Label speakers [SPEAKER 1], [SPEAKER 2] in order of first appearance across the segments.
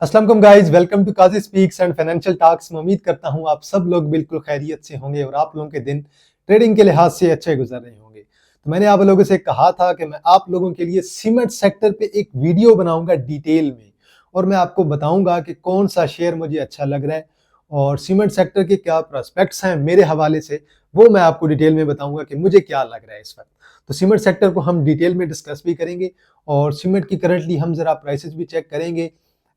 [SPEAKER 1] अस्सलाम वालेकुम guys, welcome to Kazi speaks and financial talks. मैं उम्मीद करता हूं आप सब लोग बिल्कुल खैरियत से होंगे और आप लोगों के दिन ट्रेडिंग के लिहाज से अच्छे गुजर रहे होंगे। तो मैंने आप लोगों से कहा था कि मैं आप लोगों के लिए सीमेंट सेक्टर पे एक वीडियो बनाऊंगा डिटेल में, और मैं आपको बताऊंगा कि कौन सा शेयर मुझे अच्छा लग रहा है और सीमेंट सेक्टर के क्या प्रोस्पेक्ट्स हैं मेरे हवाले से, वो मैं आपको डिटेल में बताऊंगा कि मुझे क्या लग रहा है इस वक्त। तो सीमेंट सेक्टर को हम डिटेल में डिस्कस भी करेंगे और सीमेंट की करंटली हम जरा प्राइसेस भी चेक करेंगे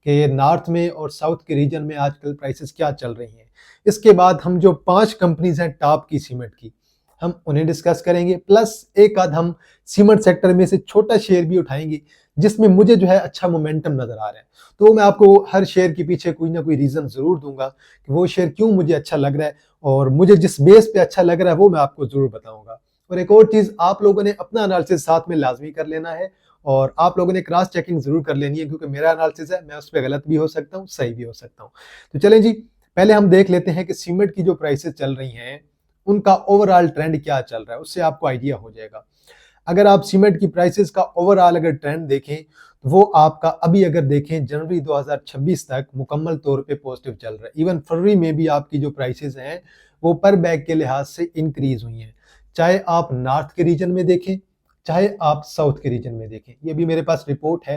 [SPEAKER 1] कि नॉर्थ में और साउथ के रीजन में आजकल प्राइसेस क्या चल रही हैं। इसके बाद हम जो 5 कंपनीज हैं टॉप की सीमेंट की, हम उन्हें डिस्कस करेंगे, प्लस एक आध हम सीमेंट सेक्टर में से छोटा शेयर भी उठाएंगे जिसमें मुझे जो है अच्छा मोमेंटम नजर आ रहा है। तो मैं आपको हर शेयर के पीछे कोई ना कोई रीजन जरूर दूंगा कि वो शेयर क्यों मुझे अच्छा लग रहा है, और मुझे जिस बेस पे अच्छा लग रहा है वो मैं आपको जरूर बताऊंगा। और एक और चीज, आप लोगों ने अपना एनालिसिस साथ में लाजमी कर लेना है और आप लोगों ने क्रॉस चेकिंग जरूर कर लेनी है, क्योंकि मेरा एनालिसिस है, मैं उस पर गलत भी हो सकता हूँ, सही भी हो सकता हूँ। तो चलें जी, पहले हम देख लेते हैं कि सीमेंट की जो प्राइसेस चल रही हैं उनका ओवरऑल ट्रेंड क्या चल रहा है, उससे आपको आइडिया हो जाएगा। अगर आप सीमेंट की प्राइसेस का ओवरऑल अगर ट्रेंड देखें तो वो आपका अभी अगर देखें जनवरी 2026 तक मुकम्मल तौर पे पॉजिटिव चल रहा है। इवन फरवरी में भी आपकी जो प्राइसेस हैं वो पर बैग के लिहाज से इंक्रीज हुई हैं, चाहे आप नॉर्थ के रीजन में देखें चाहे आप साउथ के रीजन में देखें। ये भी मेरे पास रिपोर्ट है,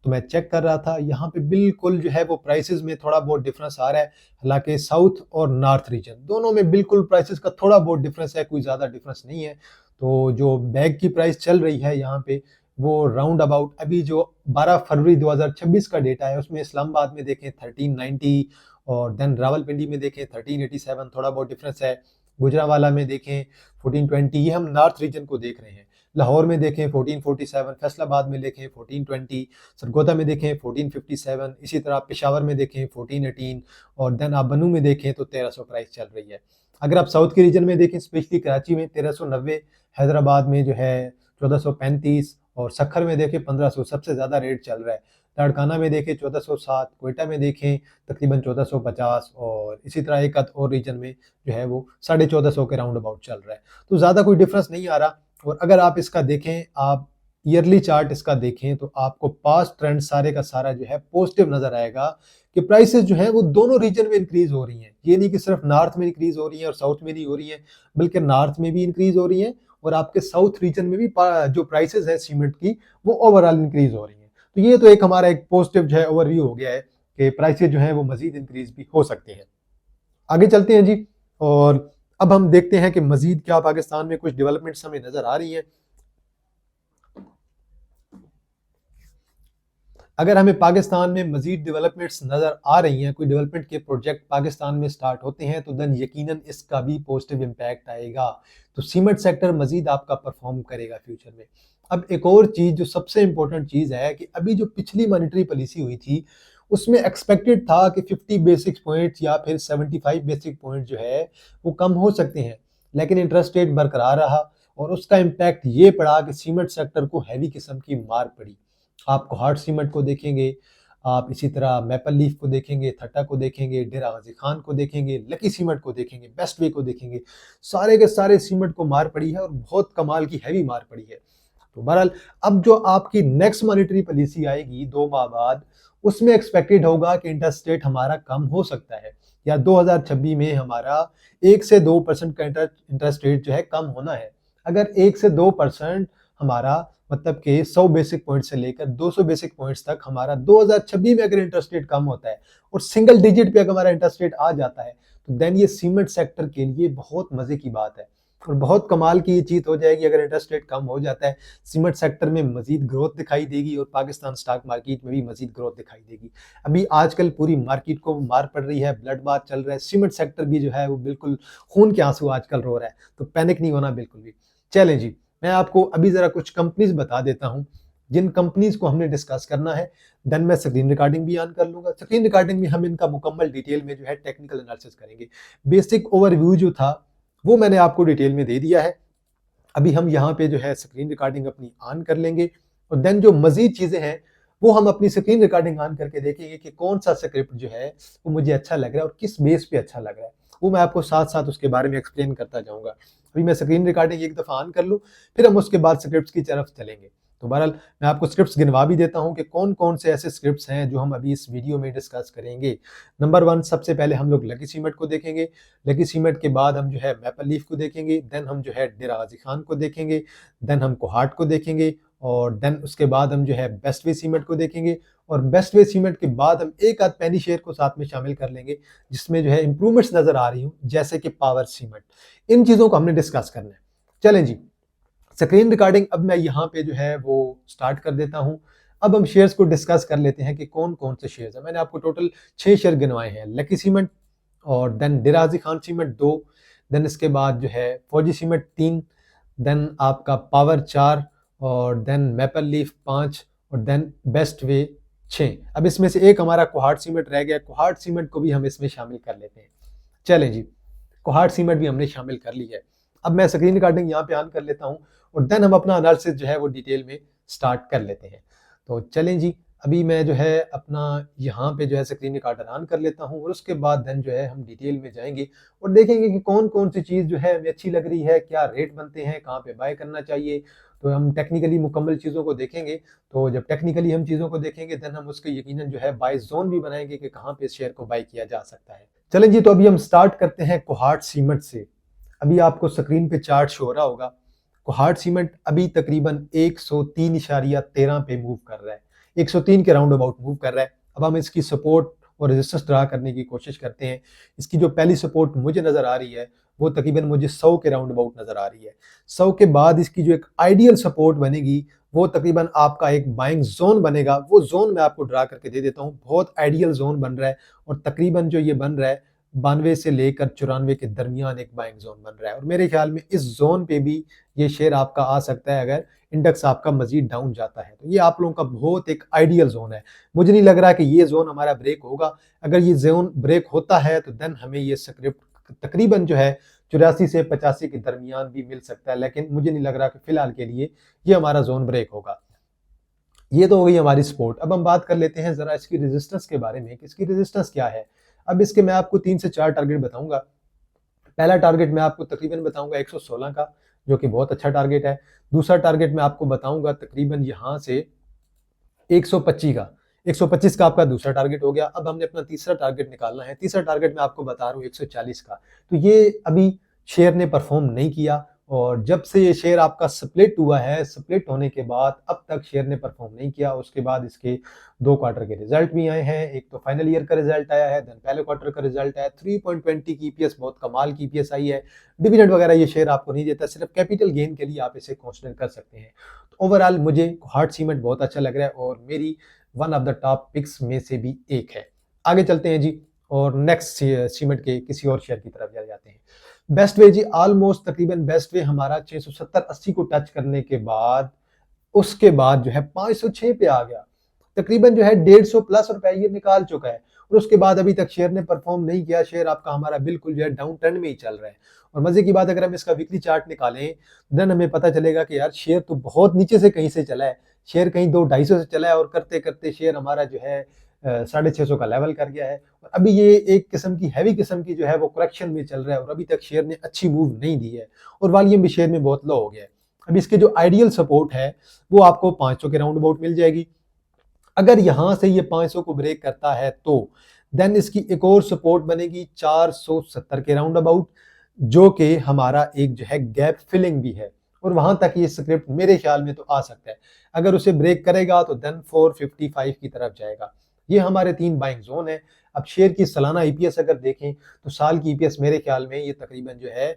[SPEAKER 1] तो मैं चेक कर रहा था, यहाँ पे बिल्कुल जो है वो प्राइसेस में थोड़ा बहुत डिफरेंस आ रहा है। हालांकि साउथ और नॉर्थ रीजन दोनों में बिल्कुल प्राइसेस का थोड़ा बहुत डिफरेंस है, कोई ज़्यादा डिफरेंस नहीं है। तो जो बैग की प्राइस चल रही है यहाँ पे वो राउंड अबाउट अभी जो 12 फरवरी 2026 का डेटा है उसमें इस्लामाबाद में देखें 1390 और देन रावलपिंडी में देखें 1387, थोड़ा बहुत डिफरेंस है। गुजरावाला में देखें 1420, ये हम नॉर्थ रीजन को देख रहे हैं। लाहौर में देखें 1447, फैसलाबाद में देखें 1420, सरगोदा में देखें 1457, इसी तरह पेशावर में देखें 1418 और देन आप बनू में देखें तो 1300 प्राइस चल रही है। अगर आप साउथ के रीजन में देखें स्पेशली कराची में 1390, हैदराबाद में जो है 1435 और सखर में देखें 1500 सबसे ज़्यादा रेट चल रहा है। लाड़काना में देखें 1407, कोयटा में देखें तकरीबन 1450 और इसी तरह एक आध और रीजन में जो है वो 1450 के राउंड अबाउट चल रहा है। तो ज़्यादा कोई डिफरेंस नहीं आ रहा। और अगर आप इसका देखें, आप ईयरली चार्ट इसका देखें तो आपको पास्ट ट्रेंड सारे का सारा जो है पॉजिटिव नजर आएगा कि प्राइसेस जो है वो दोनों रीजन में इंक्रीज हो रही हैं। ये नहीं कि सिर्फ नॉर्थ में इंक्रीज हो रही है और साउथ में नहीं हो रही है, बल्कि नॉर्थ में भी इंक्रीज हो रही है और आपके साउथ रीजन में भी जो प्राइसेस है सीमेंट की वो ओवरऑल इंक्रीज हो रही है। तो ये तो एक हमारा एक पॉजिटिव जो है ओवरव्यू हो गया है कि प्राइसेस जो है वो मजीद इंक्रीज भी हो सकते हैं। आगे चलते हैं जी, और अब हम देखते हैं कि मजीद क्या पाकिस्तान में कुछ डेवलपमेंट्स हमें नजर आ रही हैं। अगर हमें पाकिस्तान में मजीद डेवलपमेंट्स नजर आ रही हैं, कोई डेवलपमेंट के प्रोजेक्ट पाकिस्तान में स्टार्ट होते हैं, तो देन यकीनन इसका भी पॉजिटिव इम्पैक्ट आएगा। तो सीमेंट सेक्टर मजीद आपका परफॉर्म करेगा फ्यूचर में। अब एक और चीज जो सबसे इंपॉर्टेंट चीज है कि अभी जो पिछली मॉनेटरी पॉलिसी हुई थी उसमें एक्सपेक्टेड था कि 50 बेसिक पॉइंट या फिर 75 बेसिक पॉइंट जो है वो कम हो सकते हैं, लेकिन इंटरेस्ट रेट बरकरार रहा और उसका इम्पैक्ट ये पड़ा कि सीमेंट सेक्टर को हैवी किस्म की मार पड़ी। आप कोहाट सीमेंट को देखेंगे, आप इसी तरह मैपल लीफ को देखेंगे, थट्टा को देखेंगे, डेरा गाजी खान को देखेंगे, लकी सीमेंट को देखेंगे, बेस्ट वे को देखेंगे, सारे के सारे सीमेंट को मार पड़ी है और बहुत कमाल की हैवी मार पड़ी है। तो बहरहाल अब जो आपकी नेक्स्ट मॉनेटरी पॉलिसी आएगी 2 माह बाद, उसमें एक्सपेक्टेड होगा कि इंटरेस्ट रेट हमारा कम हो सकता है, या 2026 में हमारा 1 से 2% का इंटरेस्ट रेट जो है कम होना है। अगर 1 से 2% हमारा मतलब कि 100 बेसिक पॉइंट से लेकर 200 बेसिक पॉइंट्स तक हमारा 2026 में अगर इंटरेस्ट रेट कम होता है और सिंगल डिजिट पे अगर हमारा इंटरेस्ट रेट आ जाता है, तो देन ये सीमेंट सेक्टर के लिए बहुत मजे की बात है और बहुत कमाल की ये चीज हो जाएगी। अगर इंटरेस्ट रेट कम हो जाता है, सीमेंट सेक्टर में मजीद ग्रोथ दिखाई देगी और पाकिस्तान स्टॉक मार्केट में भी मजीद ग्रोथ दिखाई देगी। अभी आजकल पूरी मार्केट को मार पड़ रही है, ब्लड बाथ चल रहा है, सीमेंट सेक्टर भी जो है वो बिल्कुल खून के आंसू आजकल रो रहा है, तो पैनिक नहीं होना बिल्कुल भी। चलें जी, मैं आपको अभी जरा कुछ कंपनीज बता देता हूं जिन कंपनीज को हमने डिस्कस करना है, देन मैं स्क्रीन रिकॉर्डिंग भी ऑन कर लूंगा। स्क्रीन रिकॉर्डिंग में हम इनका मुकम्मल डिटेल में जो है टेक्निकल एनालिसिस करेंगे। बेसिक ओवरव्यू जो था वो मैंने आपको डिटेल में दे दिया है। अभी हम यहाँ पे जो है स्क्रीन रिकॉर्डिंग अपनी ऑन कर लेंगे और देन जो मजीद चीजें हैं वो हम अपनी स्क्रीन रिकॉर्डिंग ऑन करके देखेंगे कि कौन सा स्क्रिप्ट जो है वो मुझे अच्छा लग रहा है और किस बेस पे अच्छा लग रहा है, वो मैं आपको साथ साथ उसके बारे में एक्सप्लेन करता जाऊंगा। अभी मैं स्क्रीन रिकॉर्डिंग एक दफा ऑन कर लूँ, फिर हम उसके बाद स्क्रिप्ट की तरफ चलेंगे। तो बहरहाल मैं आपको स्क्रिप्ट्स गिनवा भी देता हूँ कि कौन कौन से ऐसे स्क्रिप्ट्स हैं जो हम अभी इस वीडियो में डिस्कस करेंगे। नंबर 1 सबसे पहले हम लोग लकी सीमेंट को देखेंगे। लकी सीमेंट के बाद हम जो है मैपल लीफ को देखेंगे, देन हम जो है डेरा गाजी खान को देखेंगे, देन हम कोहाट को देखेंगे और देन उसके बाद हम जो है बेस्ट वे सीमेंट को देखेंगे और बेस्ट वे सीमेंट के बाद हम एक आध पेनी शेयर को साथ में शामिल कर लेंगे जिसमें जो है इंप्रूवमेंट्स नजर आ रही हूँ, जैसे कि पावर सीमेंट। इन चीजों को हमने डिस्कस करना है। चलें जी, स्क्रीन रिकॉर्डिंग अब मैं यहाँ पे जो है वो स्टार्ट कर देता हूँ। अब हम शेयर्स को डिस्कस कर लेते हैं कि कौन कौन से शेयर्स हैं। मैंने आपको टोटल 6 शेयर गिनवाए हैं। लकी सीमेंट और देन डेरा गाजी खान सीमेंट 2, देन इसके बाद जो है फौजी सीमेंट 3, देन आपका पावर 4 और देन मैपल लीफ 5 और देन बेस्ट वे 6। अब इसमें से एक हमारा कोहाट सीमेंट रह गया। कोहाट सीमेंट को भी हम इसमें शामिल कर लेते हैं। चलें जी, कोहाट सीमेंट भी हमने शामिल कर ली है। अब मैं स्क्रीन रिकॉर्डिंग यहाँ पे ऑन कर लेता हूँ और देन हम अपना एनालिसिस जो है वो डिटेल में स्टार्ट कर लेते हैं। तो चलें जी, अभी मैं जो है अपना यहाँ पे जो है स्क्रीन रिकॉर्डर ऑन कर लेता हूँ और उसके बाद देन जो है हम डिटेल में जाएंगे और देखेंगे कि कौन कौन सी चीज़ जो है हमें अच्छी लग रही है, क्या रेट बनते हैं, कहाँ पे बाय करना चाहिए। तो हम टेक्निकली मुकम्मल चीज़ों को देखेंगे। तो जब टेक्निकली हम चीज़ों को देखेंगे देन हम उसके यकीनन जो है बाय जोन भी बनाएंगे कि कहाँ पे शेयर को बाय किया जा सकता है। चलें जी, तो अभी हम स्टार्ट करते हैं कोहाट सीमेंट से। अभी आपको स्क्रीन पे चार्ट शो हो रहा होगा। कोहाट सीमेंट अभी तकरीबन 103.13 पे मूव कर रहा है, 103 के राउंड अबाउट मूव कर रहा है। अब हम इसकी सपोर्ट और रेजिस्टेंस ड्रा करने की कोशिश करते हैं। इसकी जो पहली सपोर्ट मुझे नजर आ रही है वो तकरीबन मुझे 100 के राउंड अबाउट नजर आ रही है। 100 के बाद इसकी जो एक आइडियल सपोर्ट बनेगी वो तकरीबन आपका एक बाइंग जोन बनेगा। वो जोन मैं आपको ड्रा करके दे देता हूँ। बहुत आइडियल जोन बन रहा है और तकरीबन जो ये बन रहा है 92 से लेकर 94 के दरमियान एक बाइंग जोन बन रहा है और मेरे ख्याल में इस जोन पे भी ये शेयर आपका आ सकता है अगर इंडेक्स आपका मजीद डाउन जाता है। तो ये आप लोगों का बहुत एक आइडियल जोन है। मुझे नहीं लग रहा कि ये जोन हमारा ब्रेक होगा। अगर ये जोन ब्रेक होता है तो देन हमें ये स्क्रिप्ट तकरीबन जो है 84 से 85 के दरमियान भी मिल सकता है, लेकिन मुझे नहीं लग रहा कि फिलहाल के लिए ये हमारा जोन ब्रेक होगा। ये तो हो गई हमारी सपोर्ट। अब हम बात कर लेते हैं जरा इसकी रेजिस्टेंस के बारे में कि इसकी रेजिस्टेंस क्या है। अब इसके मैं आपको 3 से 4 टारगेट बताऊंगा। पहला टारगेट मैं आपको तकरीबन बताऊंगा 116 का, जो कि बहुत अच्छा टारगेट है। दूसरा टारगेट मैं आपको बताऊंगा तकरीबन यहाँ से 125 का, 125 का आपका दूसरा टारगेट हो गया। अब हमने अपना तीसरा टारगेट निकालना है। तीसरा टारगेट मैं आपको बता रहा हूँ 140 का। तो ये अभी शेयर ने परफॉर्म नहीं किया और जब से ये शेयर आपका स्प्लिट हुआ है, स्प्लिट होने के बाद अब तक शेयर ने परफॉर्म नहीं किया। उसके बाद इसके 2 क्वार्टर के रिजल्ट भी आए हैं। एक तो फाइनल ईयर का रिजल्ट आया है, देन पहले क्वार्टर का रिजल्ट आया। 3.20 की ईपीएस बहुत कमाल की ईपीएस आई है। डिविडेंड वगैरह ये शेयर आपको नहीं देता, सिर्फ कैपिटल गेन के लिए आप इसे कंसीडर कर सकते हैं। तो ओवरऑल मुझे कोहाट सीमेंट बहुत अच्छा लग रहा है और मेरी one of the top picks में से भी एक है। आगे चलते हैं जी और नेक्स्ट सीमेंट के किसी और शेयर की तरफ जाते हैं। बेस्ट वे जी, ऑलमोस्ट तकरीबन बेस्ट वे हमारा 670-80 को टच करने के बाद उसके बाद जो है 506 पे आ गया। तकरीबन जो है 150 प्लस रुपए ये निकाल चुका है और उसके बाद अभी तक शेयर ने परफॉर्म नहीं किया। शेयर आपका हमारा बिल्कुल जो है डाउन ट्रेंड में ही चल रहा है। और मजे की बात, अगर हम इसका वीकली चार्ट निकालें देन हमें पता चलेगा कि यार शेयर तो बहुत नीचे से कहीं से चला है। शेयर कहीं 200-250 से चला है और करते करते शेयर हमारा जो है 650 का लेवल कर गया है और अभी ये एक किस्म की हैवी किस्म की जो है वो करेक्शन में चल रहा है और अभी तक शेयर ने अच्छी मूव नहीं दी है और वॉल्यूम भी शेयर में बहुत लो हो गया है। अब इसके जो आइडियल सपोर्ट है वो आपको 500 के राउंड अबाउट मिल जाएगी। अगर यहां से ये 500 को ब्रेक करता है तो देन इसकी एक और सपोर्ट बनेगी 470 के राउंड अबाउट, जो कि हमारा एक जो है गैप फिलिंग भी है और वहां तक ये स्क्रिप्ट मेरे ख्याल में तो आ सकता है। अगर उसे ब्रेक करेगा तो देन 455 की तरफ जाएगा। ये हमारे 3 बाइंग जोन है। अब शेयर की सालाना ईपीएस अगर देखें तो साल की ईपीएस मेरे ख्याल में ये तकरीबन जो है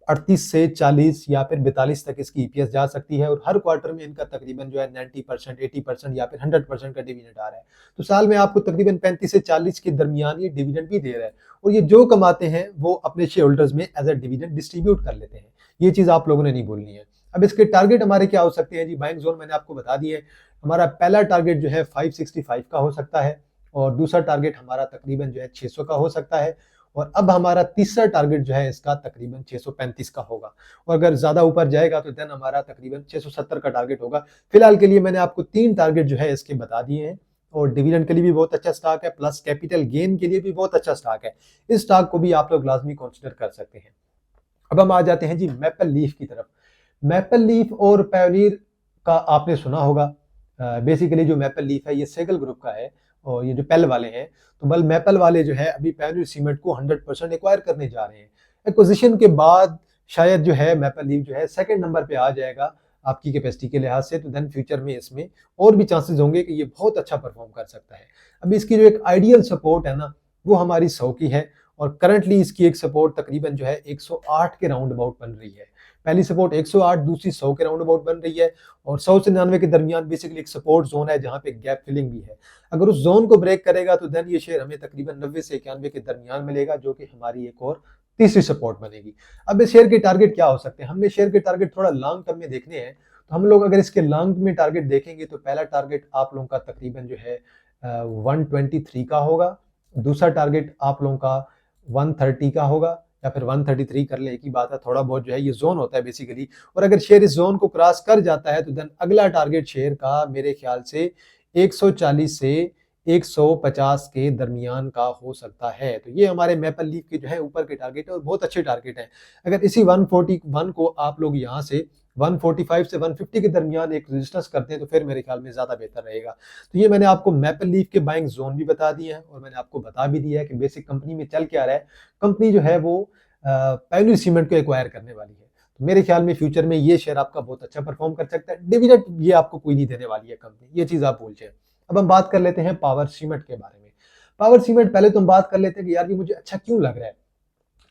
[SPEAKER 1] 38 से 40 या फिर 42 तक इसकी ईपीएस जा सकती है और हर क्वार्टर में इनका तकरीबन जो है 90%, 80% या फिर 100% का डिविडेंड आ रहा है। तो साल में आपको तकरीबन 35 से 40 के दरमियान ये डिविडेंड भी दे रहा है और ये जो कमाते हैं वो अपने शेयर होल्डर्स में एज अ डिविडेंड डिस्ट्रीब्यूट कर लेते हैं। ये चीज आप लोगों ने नहीं भूलनी है। अब इसके टारगेट हमारे क्या हो सकते हैं जी। बाइंग जोन मैंने आपको बता दिए। हमारा पहला टारगेट जो है 565 का हो सकता है और दूसरा टारगेट हमारा तकरीबन जो है 600 का हो सकता है और अब हमारा तीसरा टारगेट जो है इसका तकरीबन 635 का होगा और अगर ज्यादा ऊपर जाएगा तो देन हमारा तकरीबन 670 का टारगेट होगा। फिलहाल के लिए मैंने आपको 3 टारगेट जो है इसके बता दिए हैं और डिविडेंड के लिए भी बहुत अच्छा स्टॉक है, प्लस कैपिटल गेन के लिए भी बहुत अच्छा स्टॉक है। इस स्टॉक को भी आप लोग लाजमी कंसिडर कर सकते हैं। अब हम आ जाते हैं जी मैपल लीफ की तरफ। मैपल लीफ और पायोनियर का आपने सुना होगा। बेसिकली जो मैपल लीफ है ये सेगल ग्रुप का है और ये जो पेल वाले हैं, तो बल मैपल वाले जो है अभी पायोनियर सीमेंट को 100% एक्वायर करने जा रहे हैं। एक्विजिशन के बाद शायद जो है मैपल लीफ जो है सेकंड नंबर पे आ जाएगा आपकी कैपेसिटी के लिहाज से, तो देन फ्यूचर में इसमें और भी चांसेस होंगे कि ये बहुत अच्छा परफॉर्म कर सकता है। अभी इसकी जो एक आइडियल सपोर्ट है ना, वो हमारी 100 की है और करंटली इसकी एक सपोर्ट तकरीबन जो है 108 के राउंड अबाउट बन रही है। पहली सपोर्ट 108, दूसरी 100 के राउंड अबाउट बन रही है और 100 से 99 के दरमियान बेसिकली एक सपोर्ट जोन है जहां पे गैप फिलिंग भी है। अगर उस जोन को ब्रेक करेगा तो देन ये शेयर हमें तकरीबन 90 से 91 के दरमियान मिलेगा, जो कि हमारी एक और तीसरी सपोर्ट बनेगी। अब इस शेयर के टारगेट क्या हो सकते हैं? हमने शेयर के टारगेट थोड़ा लॉन्ग टर्म में देखने हैं, तो हम लोग अगर इसके लॉन्ग में टारगेट देखेंगे तो पहला टारगेट आप लोगों का तकरीबन जो है 123 का होगा, दूसरा टारगेट आप लोगों का 130 का होगा या फिर 133 कर ले, एक ही बात है, थोड़ा बहुत जो है ये जोन होता है बेसिकली। और अगर शेयर इस जोन को क्रॉस कर जाता है तो देन अगला टारगेट शेयर का मेरे ख्याल से 140 से 150 के दरमियान का हो सकता है। तो ये हमारे मैपल लीफ के जो है ऊपर के टारगेट है और बहुत अच्छे टारगेट है। अगर इसी 141 को आप लोग यहाँ से 145 से 150 के दरमियान एक रेजिस्टेंस करते हैं तो फिर मेरे ख्याल में ज्यादा बेहतर रहेगा। तो ये मैंने आपको मैपल लीफ के बाइंग जोन भी बता दिए हैं और मैंने आपको बता भी दिया है कि बेसिक कंपनी में चल क्या रहा है। कंपनी जो है वो पायोनियर सीमेंट को एक्वायर करने वाली है, तो मेरे ख्याल में फ्यूचर में ये शेयर आपका बहुत अच्छा परफॉर्म कर सकता है। डिविडेंड ये आपको कोई नहीं देने वाली है कंपनी, ये चीज आप भूल जाए। अब हम बात कर लेते हैं पावर सीमेंट के बारे में। पावर सीमेंट पहले तो हम बात कर लेते हैं कि यार ये मुझे अच्छा क्यों लग रहा है,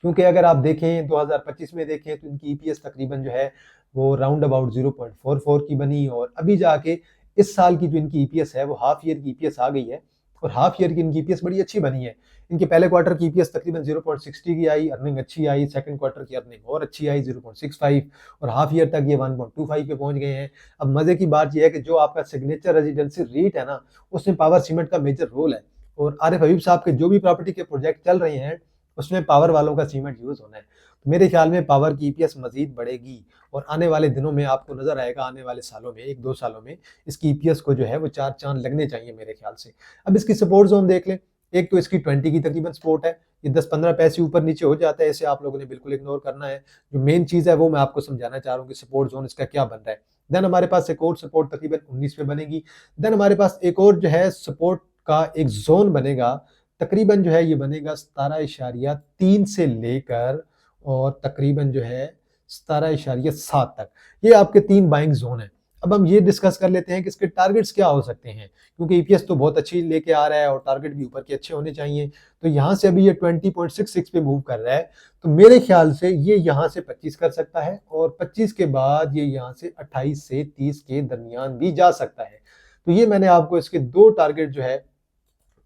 [SPEAKER 1] क्योंकि अगर आप देखें 2025 में देखें तो इनकी ईपीएस तकरीबन जो है वो राउंड अबाउट 0.44 की बनी और अभी जाके इस साल की जो इनकी ईपीएस है वो हाफ ईयर की ईपीएस आ गई है और हाफ ईयर की इनकी ईपीएस बड़ी अच्छी बनी है। इनके पहले क्वार्टर की ईपीएस तकरीबन 0.60 की आई, अर्निंग अच्छी आई, सेकंड क्वार्टर की अर्निंग और अच्छी आई 0.65 और हाफ ईयर तक ये 1.25 पे पहुंच गए हैं। अब मजे की बात यह है कि जो आपका सिग्नेचर रेजिडेंसी रेट है ना, उसमें पावर सीमेंट का मेजर रोल है और आरिफ हबीब साहब के जो भी प्रॉपर्टी के प्रोजेक्ट चल रहे हैं उसमें पावर वालों का सीमेंट यूज होना है। तो मेरे ख्याल में पावर की ईपीएस मजीद बढ़ेगी और आने वाले दिनों में आपको नजर आएगा, आने वाले सालों में 1-2 सालों में इसकी ईपीएस को जो है वो 4 चांद लगने चाहिए मेरे ख्याल से। अब इसकी सपोर्ट जोन देख लें, एक तो इसकी 20 की तकरीबन सपोर्ट है, ये 10-15 पैसे ऊपर नीचे हो जाता है, इसे आप लोगों ने बिल्कुल इग्नोर करना है। जो मेन चीज है वो मैं आपको समझाना चाह रहा हूँ कि सपोर्ट जोन इसका क्या बन रहा है। देन हमारे पास एक और सपोर्ट तकरीबन 19 पे बनेगी। देन हमारे पास एक और जो है सपोर्ट का एक जोन बनेगा, तकरीबन जो है ये बनेगा 17.3 से लेकर और तकरीबन जो है 17.7 तक। ये आपके 3 बाइंग जोन है। अब हम ये डिस्कस कर लेते हैं कि इसके टारगेट्स क्या हो सकते हैं, क्योंकि ईपीएस तो बहुत अच्छी लेके आ रहा है और टारगेट भी ऊपर के अच्छे होने चाहिए। तो यहाँ से अभी ये 20.66 पे मूव कर रहा है, तो मेरे ख्याल से ये यहाँ से 25 कर सकता है और 25 के बाद ये यहाँ से 28 से 30 के दरमियान भी जा सकता है। तो ये मैंने आपको इसके 2 टारगेट जो है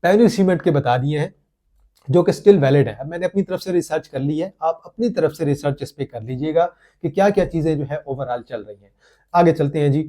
[SPEAKER 1] पायोनियर सीमेंट के बता दिए हैं, जो कि स्टिल वैलिड है। अब मैंने अपनी तरफ से रिसर्च कर ली है, आप अपनी तरफ से रिसर्च इस पे कर लीजिएगा कि क्या क्या चीजें जो है ओवरऑल चल रही हैं। आगे चलते हैं जी।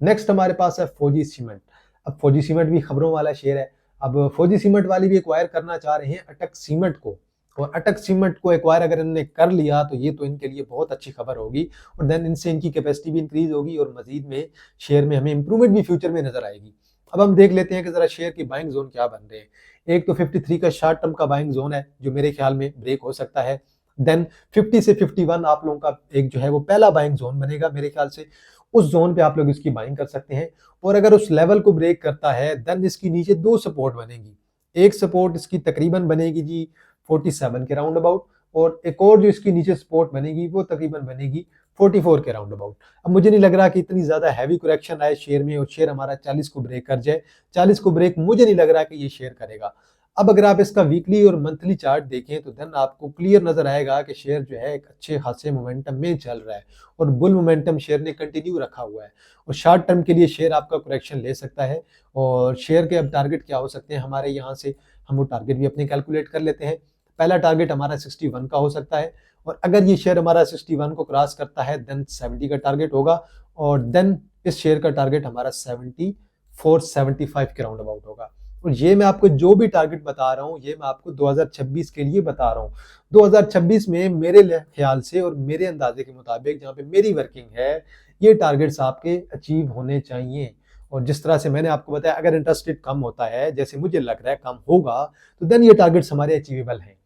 [SPEAKER 1] नेक्स्ट हमारे पास है फौजी सीमेंट। अब फौजी सीमेंट भी खबरों वाला शेयर है। अब फौजी सीमेंट वाली भी एक्वायर करना चाह रहे हैं अटक सीमेंट को, और अटक सीमेंट को एक्वायर अगर इन्होंने कर लिया तो ये तो इनके लिए बहुत अच्छी खबर होगी और देन इनसे इनकी कैपेसिटी भी इंक्रीज होगी और मजीद में शेयर में हमें इंप्रूवमेंट भी फ्यूचर में नजर आएगी। अब हम देख लेते हैं कि जरा शेयर की बाइंग जोन क्या बन रहे हैं। एक तो 53 का शॉर्ट टर्म का बाइंग जोन है जो मेरे ख्याल में ब्रेक हो सकता है। देन 50 से 51 आप लोगों का एक जो है वो पहला बाइंग जोन बनेगा मेरे ख्याल से, उस जोन पे आप लोग इसकी बाइंग कर सकते हैं। और अगर उस लेवल को ब्रेक करता है देन इसकी नीचे 2 सपोर्ट बनेगी। एक सपोर्ट इसकी तकरीबन बनेगी जी 47 के राउंड अबाउट और एक और जो इसकी नीचे सपोर्ट बनेगी वो तकरीबन बनेगी 44 के राउंड अबाउट। अब मुझे नहीं लग रहा कि इतनी ज्यादा हैवी करेक्शन आए शेयर में और शेयर हमारा 40 को ब्रेक कर जाए। 40 को ब्रेक मुझे नहीं लग रहा कि ये शेयर करेगा। अब अगर आप इसका वीकली और मंथली चार्ट देखें तो देन आपको क्लियर नजर आएगा कि शेयर जो है एक अच्छे खासे मोमेंटम में चल रहा है और बुल मोमेंटम शेयर ने कंटिन्यू रखा हुआ है और शॉर्ट टर्म के लिए शेयर आपका करेक्शन ले सकता है। और शेयर के अब टारगेट क्या हो सकते हैं हमारे यहाँ से, हम वो टारगेट भी अपने कैलकुलेट कर लेते हैं। पहला टारगेट हमारा 61 का हो सकता है और अगर ये शेयर हमारा 61 को क्रॉस करता है देन 70 का टारगेट होगा और देन इस शेयर का टारगेट हमारा 74-75 के राउंड अबाउट होगा। और ये मैं आपको जो भी टारगेट बता रहा हूँ ये मैं आपको 2026 के लिए बता रहा हूँ। 2026 में मेरे ख्याल से और मेरे अंदाजे के मुताबिक जहाँ पे मेरी वर्किंग है ये टारगेट्स आपके अचीव होने चाहिए। और जिस तरह से मैंने आपको बताया अगर इंटरेस्ट रेट कम होता है जैसे मुझे लग रहा है कम होगा तो देन ये टारगेट्स हमारे अचीवेबल हैं।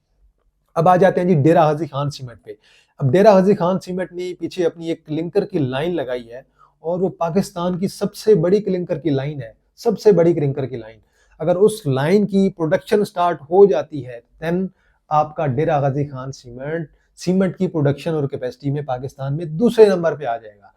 [SPEAKER 1] अब आ जाते हैं जी डेरा हाजी खान सीमेंट पे। अब डेरा हाजी खान सीमेंट ने पीछे अपनी एक क्लिंकर की लाइन लगाई है और वो पाकिस्तान की सबसे बड़ी क्लिंकर की लाइन है, सबसे बड़ी क्लिंकर की लाइन। अगर उस लाइन की प्रोडक्शन स्टार्ट हो जाती है देन आपका डेरा गाजी खान सीमेंट सीमेंट की प्रोडक्शन और कैपेसिटी में पाकिस्तान में दूसरे नंबर पे आ जाएगा।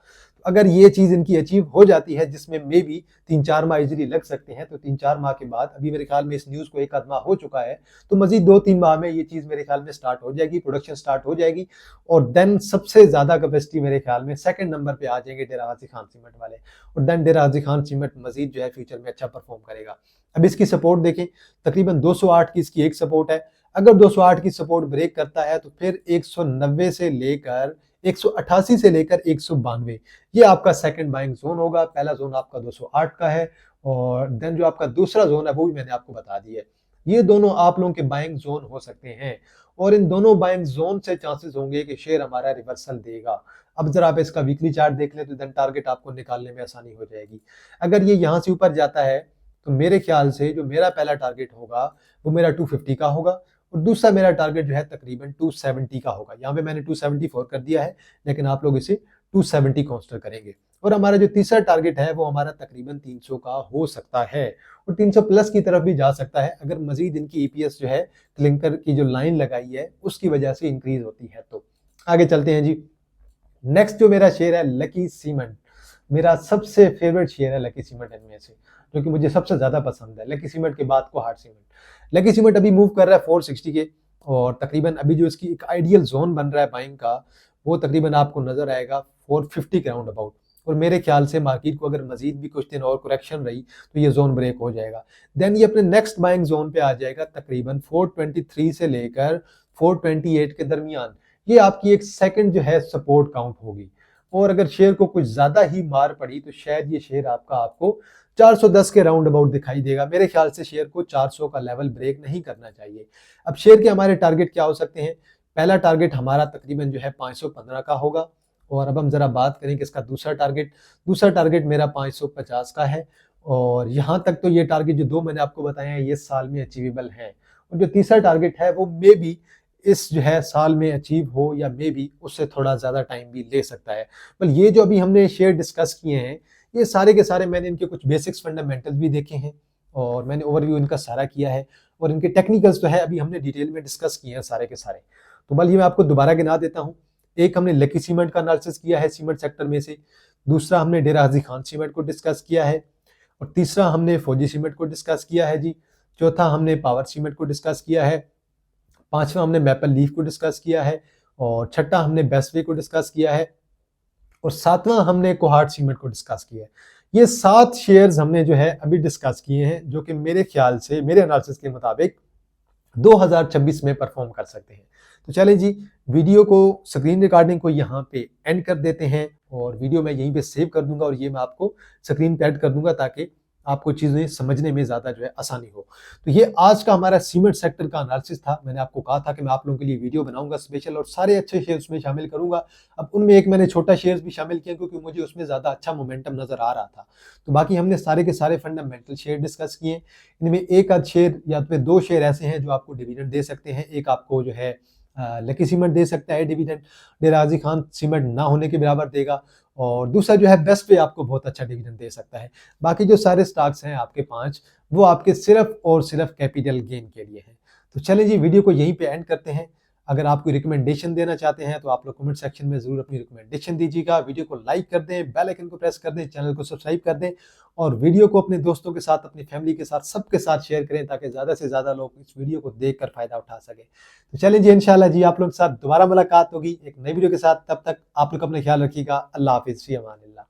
[SPEAKER 1] अगर ये चीज इनकी अचीव हो जाती है, जिसमें मे भी 3-4 माह इजीली लग सकते हैं, तो 3-4 माह के बाद, अभी मेरे ख्याल में इस न्यूज को 1 आध माह हो चुका है, तो मजीद 2-3 माह में ये चीज मेरे ख्याल में स्टार्ट हो जाएगी, प्रोडक्शन स्टार्ट हो जाएगी। और देन सबसे ज्यादा कैपेसिटी मेरे ख्याल में सेकंड नंबर पे आ जाएंगे डेरा गाजी खान सीमेंट वाले। और देन डेरा गाजी खान सीमेंट मजीद जो है फ्यूचर में अच्छा परफॉर्म करेगा। अब इसकी सपोर्ट देखें, तकरीबन 208 की इसकी एक सपोर्ट है। अगर 208 की सपोर्ट ब्रेक करता है तो फिर 190 से लेकर 188 से लेकर 192 ये आपका सेकंड बाइंग जोन होगा। पहला जोन आपका 208 का है और देन जो आपका दूसरा जोन है वो भी मैंने आपको बता दिया है। ये दोनों आप लोगों के बाइंग जोन हो सकते हैं और इन दोनों बाइंग जोन से चांसेस होंगे कि शेयर हमारा रिवर्सल देगा। अब जरा आप इसका वीकली चार्ट देख लें तो देन टारगेट आपको निकालने में आसानी हो जाएगी। अगर ये यहाँ से ऊपर जाता है तो मेरे ख्याल से जो मेरा पहला टारगेट होगा वो मेरा 250 का होगा और दूसरा मेरा टारगेट जो है तकरीबन 270 का होगा। यहाँ पे मैंने 274 कर दिया है, लेकिन आप लोग इसे 270 कंसीडर करेंगे। और हमारा जो तीसरा टारगेट है वो हमारा तकरीबन 300 का हो सकता है और 300 प्लस की तरफ भी जा सकता है अगर मजीद इनकी ईपीएस जो है क्लिंकर की जो लाइन लगाई है उसकी वजह से इंक्रीज होती है। तो आगे चलते हैं जी। नेक्स्ट जो मेरा शेयर है लकी सीमेंट, मेरा सबसे फेवरेट शेयर है लकी सीमेंट इनमें से, जो कि मुझे सबसे ज्यादा पसंद है। लकी सीमेंट के बाद को हार्ट सीमेंट। लकी सीमेंट अभी मूव कर रहा है 460 के और तकरीबन अभी जो इसकी एक आइडियल जोन बन रहा है बाइंग का वो तकरीबन आपको नजर आएगा 450 के राउंड अबाउट। और मेरे ख्याल से मार्केट को अगर मजीद भी कुछ दिन और करेक्शन रही तो ये जोन ब्रेक हो जाएगा। देन ये अपने नेक्स्ट बाइंग जोन पे आ जाएगा तकरीबन 423 से लेकर 428 के दरमियान। ये आपकी एक सेकंड जो है सपोर्ट काउंट होगी और अगर शेयर को कुछ ज्यादा ही मार पड़ी तो शायद ये शेयर आपको 410 के राउंड अबाउट दिखाई देगा। मेरे ख्याल से शेयर को 400 का लेवल ब्रेक नहीं करना चाहिए। अब शेयर के हमारे टारगेट क्या हो सकते हैं? पहला टारगेट हमारा तकरीबन जो है 515 का होगा और अब हम जरा बात करें कि इसका दूसरा टारगेट मेरा 550 का है और यहाँ तक तो ये टारगेट जो दो मैंने आपको बताए हैं ये साल में अचीवेबल है। और जो तीसरा टारगेट है वो मे बी इस जो है साल में अचीव हो या मे बी उससे थोड़ा ज्यादा टाइम भी ले सकता है। पर ये जो अभी हमने शेयर डिस्कस किए हैं ये सारे के सारे मैंने इनके कुछ बेसिक्स फंडामेंटल्स भी देखे हैं और मैंने ओवरव्यू इनका सारा किया है और इनके टेक्निकल्स तो है अभी हमने डिटेल में डिस्कस किए हैं सारे के सारे। तो बल ये मैं आपको दोबारा गिना देता हूँ। एक हमने लकी सीमेंट का एनालिसिस किया है सीमेंट सेक्टर में से, दूसरा हमने डेरा गाजी खान सीमेंट को डिस्कस किया है और तीसरा हमने फौजी सीमेंट को डिस्कस किया है जी, चौथा हमने पावर सीमेंट को डिस्कस किया है, पांचवा हमने मैपल लीफ को डिस्कस किया है और छठा हमने बेस्टवे को डिस्कस किया है और सातवां हमने कोहार्ट सीमेंट को डिस्कस किया है। ये 7 शेयर्स हमने जो है अभी डिस्कस किए हैं जो कि मेरे ख्याल से मेरे एनालिसिस के मुताबिक 2026 में परफॉर्म कर सकते हैं। तो चलें जी, वीडियो को स्क्रीन रिकॉर्डिंग को यहाँ पे एंड कर देते हैं और वीडियो मैं यहीं पे सेव कर दूंगा और ये मैं आपको स्क्रीन पे ऐड कर दूंगा ताकि आपको चीजें समझने में ज्यादा जो है आसानी हो। तो ये आज का हमारा सीमेंट सेक्टर का एनालिसिस था। मैंने आपको कहा था कि मैं आप लोगों के लिए वीडियो बनाऊंगा स्पेशल और सारे अच्छे शेयर्स में शामिल करूंगा। अब उनमें एक मैंने छोटा शेयर्स भी शामिल किया क्योंकि मुझे उसमें ज्यादा अच्छा मोमेंटम नजर आ रहा था। तो बाकी हमने सारे के सारे फंडामेंटल शेयर डिस्कस किए। इनमें एक आध शेयर या फिर 2 शेयर ऐसे हैं जो आपको डिविडेंड दे सकते हैं। एक आपको जो है लकी सीमेंट दे सकता है डिविडेंड, डेरा गाजी खान सीमेंट ना होने के बराबर देगा और दूसरा जो है बेस्टवे आपको बहुत अच्छा डिविडेंड दे सकता है। बाकी जो सारे स्टॉक्स हैं आपके 5 वो आपके सिर्फ और सिर्फ कैपिटल गेन के लिए हैं। तो चलें जी, वीडियो को यहीं पे एंड करते हैं। अगर आप कोई रिकमेंडेशन देना चाहते हैं तो आप लोग कमेंट सेक्शन में जरूर अपनी रिकमेंडेशन दीजिएगा। वीडियो को लाइक कर दें, बेल आइकन को प्रेस कर दें, चैनल को सब्सक्राइब कर दें और वीडियो को अपने दोस्तों के साथ, अपनी फैमिली के साथ, सबके साथ शेयर करें ताकि ज्यादा से ज्यादा लोग इस वीडियो को देखकर फायदा उठा सके। तो चलें जी, इंशाल्लाह जी आप लोग के साथ दोबारा मुलाकात होगी एक नई वीडियो के साथ। तब तक आप लोग अपना ख्याल रखिएगा। अल्लाह हाफिज, फी अमान अल्लाह।